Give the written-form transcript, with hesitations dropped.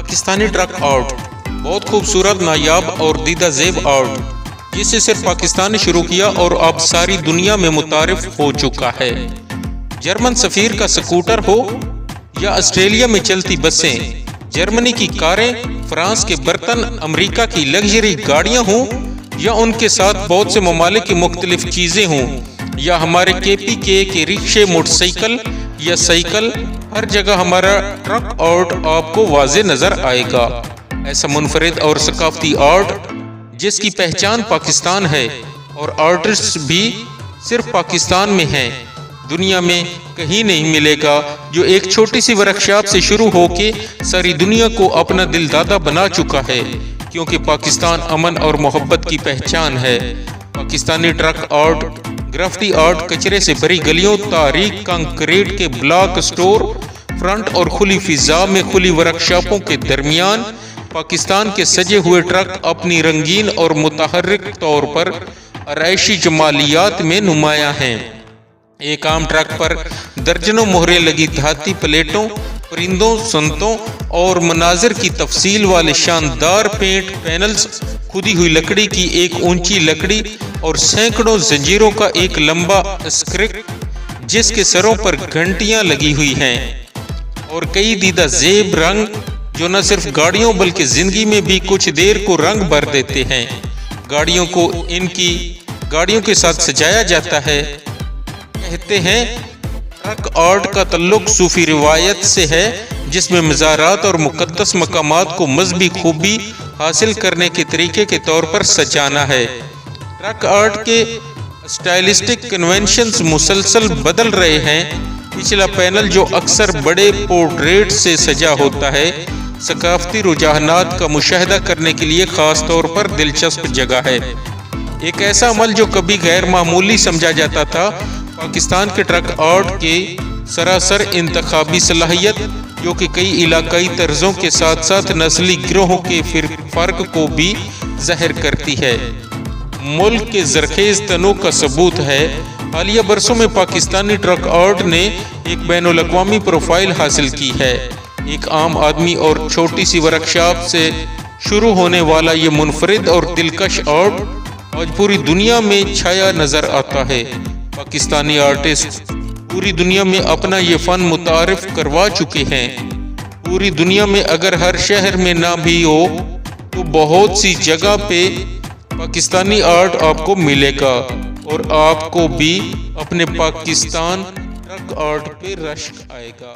Pakistani truck art بہت خوبصورت، نایاب اور دیدہ زیب آرٹ جسے صرف پاکستان نے شروع کیا اور اب ساری دنیا میں متعارف ہو چکا ہے۔ جرمن سفیر کا سکوٹر ہو یا آسٹریلیا میں چلتی بسیں، جرمنی کی کاریں، فرانس کے برتن، امریکہ کی لگژری گاڑیاں ہوں یا ان کے ساتھ بہت سے ممالک کی مختلف چیزیں ہوں، یا ہمارے KPK کے رکشے، موٹر سائیکل یا سائیکل، ہر جگہ ہمارا ٹرک آرٹ آپ کو واضح نظر آئے گا۔ ایسا منفرد اور ثقافتی آرٹ جس کی پہچان پاکستان ہے اور آرٹسٹ بھی صرف پاکستان میں ہیں، دنیا میں کہیں نہیں ملے گا، جو ایک چھوٹی سی ورکشاپ سے شروع ہو کے ساری دنیا کو اپنا دل دادا بنا چکا ہے، کیونکہ پاکستان امن اور محبت کی پہچان ہے۔ پاکستانی ٹرک آرٹ، گرافٹی آرٹ، کچرے سے بھری گلیوں، تاریک کنکریٹ کے بلاک اسٹور فرنٹ اور کھلی فضا میں کھلی ورکشاپوں کے درمیان پاکستان کے سجے ہوئے ٹرک اپنی رنگین اور متحرک طور پر آرائشی جمالیات میں نمایاں ہیں۔ ایک عام ٹرک پر درجنوں مہریں لگی دھاتی پلیٹوں، پرندوں، سنتوں اور مناظر کی تفصیل والے شاندار پینٹ پینلز، کھدی ہوئی لکڑی کی ایک اونچی لکڑی اور سینکڑوں زنجیروں کا ایک لمبا اسکرٹ جس کے سروں پر گھنٹیاں لگی ہوئی ہیں، اور کئی دیدہ زیب رنگ جو نہ صرف گاڑیوں بلکہ زندگی میں بھی کچھ دیر کو رنگ بھر دیتے ہیں۔ گاڑیوں کو ان کی گاڑیوں کے ساتھ سجایا جاتا ہے۔ کہتے ہیں ٹرک آرٹ کا تعلق صوفی روایت سے ہے، جس میں مزارات اور مقدس مقامات کو مذہبی خوبی حاصل کرنے کے طریقے کے طور پر سجانا ہے۔ ٹرک آرٹ کے اسٹائلسٹک کنونشنز مسلسل بدل رہے ہیں۔ پچھلا پینل جو اکثر بڑے پورٹریٹ سے سجا ہوتا ہے، ثقافتی رجحانات کا مشاہدہ کرنے کے لیے خاص طور پر دلچسپ جگہ ہے۔ ایک ایسا عمل جو کبھی غیر معمولی سمجھا جاتا تھا، پاکستان کے ٹرک آرٹ کی سراسر انتخابی صلاحیت، جو کہ کئی علاقائی طرزوں کے ساتھ ساتھ نسلی گروہوں کے فرق کو بھی ظاہر کرتی ہے، ملک کے زرخیز تنوع کا ثبوت ہے۔ حالیہ برسوں میں پاکستانی ٹرک آرٹ نے ایک بین الاقوامی پروفائل حاصل کی ہے۔ ایک عام آدمی اور چھوٹی سی ورکشاپ سے شروع ہونے والا یہ منفرد اور دلکش آرٹ آج پوری دنیا میں چھایا نظر آتا ہے۔ پاکستانی آرٹسٹ پوری دنیا میں اپنا یہ فن متعارف کروا چکے ہیں۔ پوری دنیا میں اگر ہر شہر میں نہ بھی ہو تو بہت سی جگہ پہ پاکستانی آرٹ آپ کو ملے گا، اور آپ کو بھی اپنے پاکستان ٹرک آرٹ پہ رشک آئے گا۔